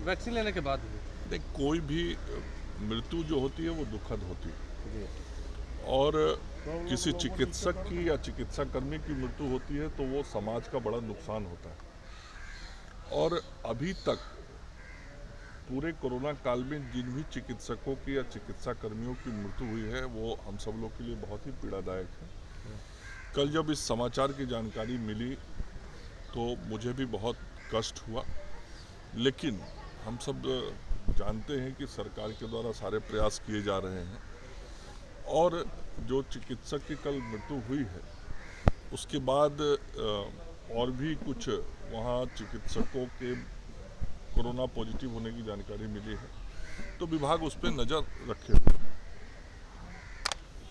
Vaccine लेने के बाद नहीं, कोई भी मृत्यु जो होती है वो दुखद होती है, और किसी चिकित्सक की या चिकित्सा कर्मी की मृत्यु होती है तो वो समाज का बड़ा नुकसान होता है। और अभी तक पूरे कोरोना काल में जिन भी चिकित्सकों की या चिकित्सा कर्मियों की मृत्यु हुई है वो हम सब लोग के लिए बहुत ही पीड़ादायक है। कल जब इस समाचार की जानकारी मिली तो मुझे भी बहुत कष्ट हुआ, लेकिन हम सब जानते हैं कि सरकार के द्वारा सारे प्रयास किए जा रहे हैं, और जो चिकित्सक की कल मृत्यु हुई है उसके बाद और भी कुछ वहाँ चिकित्सकों के कोरोना पॉजिटिव होने की जानकारी मिली है, तो विभाग उस पर नज़र रखे हुए है।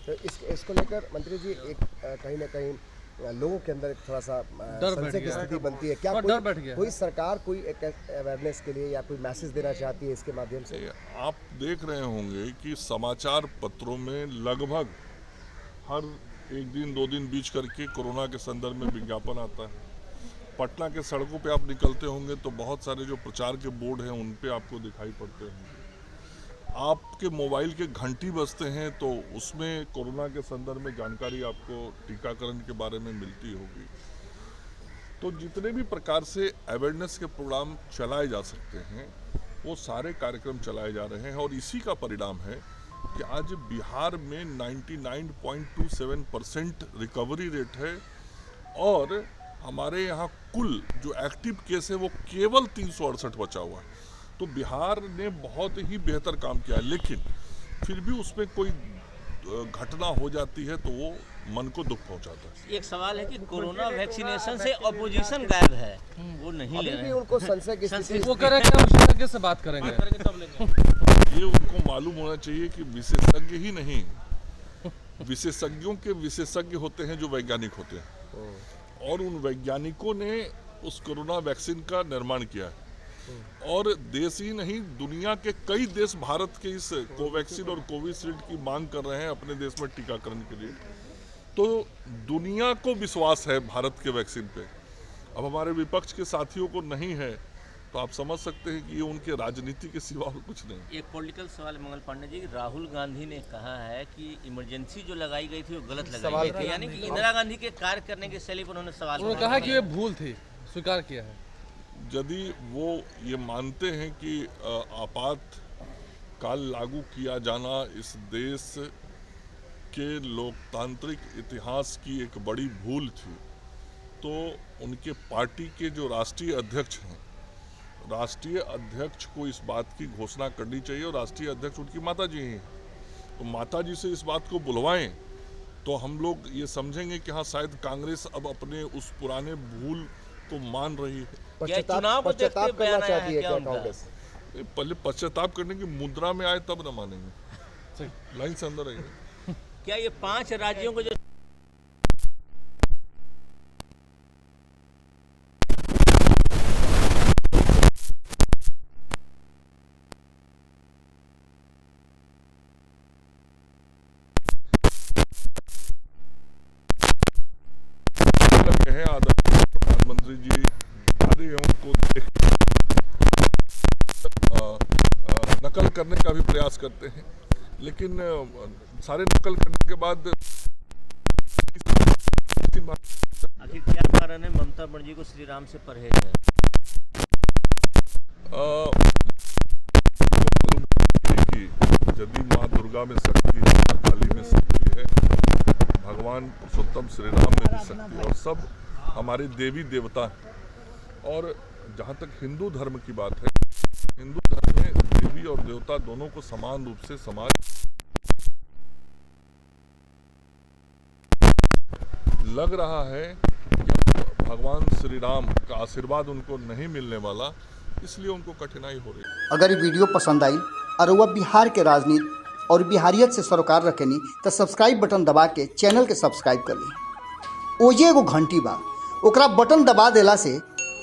तो इसको लेकर मंत्री जी एक कहीं ना कहीं लोगों के अंदर थोड़ा सा संशय की स्थिति बनती है। क्या कोई सरकार कोई एक अवेयरनेस के लिए या कोई मैसेज देना चाहती है इसके माध्यम से? आप देख रहे होंगे कि समाचार पत्रों में लगभग हर एक दिन दो दिन बीच करके कोरोना के संदर्भ में विज्ञापन आता है। पटना के सड़कों पे आप निकलते होंगे तो बहुत सारे जो प्रचार के बोर्ड हैं उन पे आपको दिखाई पड़ते होंगे। आपके मोबाइल के घंटी बजते हैं तो उसमें कोरोना के संदर्भ में जानकारी आपको टीकाकरण के बारे में मिलती होगी। तो जितने भी प्रकार से अवेयरनेस के प्रोग्राम चलाए जा सकते हैं वो सारे कार्यक्रम चलाए जा रहे हैं, और इसी का परिणाम है कि आज बिहार में 99.27% रिकवरी रेट है, और हमारे यहाँ कुल जो एक्टिव केस है वो केवल 368 बचा हुआ है। तो बिहार ने बहुत ही बेहतर काम किया है, लेकिन फिर भी उसमें कोई घटना हो जाती है तो वो मन को दुख पहुंचाता है। एक सवाल है कि कोरोना वैक्सीनेशन से ऑपोजिशन गायब है, वो नहीं ले रहे हैं। उनको संशय की स्थिति वो करेंगे, विशेषज्ञ से बात करेंगे तब लेंगे। ये उनको मालूम होना चाहिए कि विशेषज्ञ ही नहीं, विशेषज्ञों के विशेषज्ञ होते हैं जो वैज्ञानिक होते हैं, और उन वैज्ञानिकों ने उस कोरोना वैक्सीन का निर्माण किया है, और देश ही नहीं दुनिया के कई देश भारत के इस कोवैक्सीन और कोविशील्ड की मांग कर रहे हैं अपने देश में टीकाकरण के लिए। तो दुनिया को विश्वास है भारत के वैक्सीन पे। अब हमारे विपक्ष के साथियों को नहीं है तो आप समझ सकते हैं कि ये उनके राजनीति के सिवा और कुछ नहीं। एक पॉलिटिकल सवाल मंगल पांडे जी, राहुल गांधी ने कहा है कि इमरजेंसी जो लगाई गई थी वो गलत लगाई गई थी, यानी कि इंदिरा गांधी के कार्य करने की शैली पर उन्होंने सवाल उन्होंने कहा कि ये भूल थी, स्वीकार किया है। यदि वो ये मानते हैं कि आपातकाल लागू किया जाना इस देश के लोकतांत्रिक इतिहास की एक बड़ी भूल थी, तो उनके पार्टी के जो राष्ट्रीय अध्यक्ष हैं, राष्ट्रीय अध्यक्ष को इस बात की घोषणा करनी चाहिए, और राष्ट्रीय अध्यक्ष उनकी माता जी हैं, तो माता जी से इस बात को बुलवाएं तो हम लोग ये समझेंगे कि हाँ शायद कांग्रेस अब अपने उस पुराने भूल को मान रही है। पश्चाताप करना चाहती है क्या कांग्रेस? पहले पश्चाताप करने की मुद्रा में आए तब न मानेंगे, लाइन से अंदर आएंगे। क्या ये 5 राज्यों को जो है आदरणीय प्रधानमंत्री जी कार्यों को देख नकल करने का भी प्रयास करते हैं, लेकिन सारे नकल करने के बाद आखिर क्या कारण है ममता बनर्जी को श्री राम से परहेज है? कि यदि माँ दुर्गा में शक्ति है, माँ काली में शक्ति है, भगवान पुरुषोत्तम श्री राम में भी शक्ति है, और सब हमारे देवी देवता हैं। और जहाँ तक हिंदू धर्म की बात है, हिंदू धर्म में देवी और देवता दोनों को समान रूप से समाज लग रहा है कि भगवान श्री राम का आशीर्वाद उनको नहीं मिलने वाला, इसलिए उनको कठिनाई हो रही है। अगर ये वीडियो पसंद आई और वह बिहार के राजनीति और बिहारियत से सरोकार रखेनी तो सब्सक्राइब बटन दबा के चैनल के सब्सक्राइब कर ली। ओजे एगो घंटी बा, ओकरा बटन दबा देला से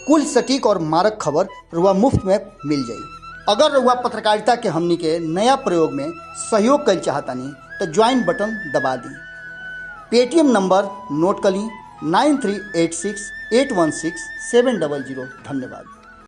कुल सटीक और मारक खबर रुआ मुफ्त में मिल जाई। अगर रुआ पत्रकारिता के हमनी के नया प्रयोग में सहयोग कर चाहतानी तो ज्वाइन बटन दबा दी। पेटीएम नंबर नोट कर ली 9386 816-700। धन्यवाद।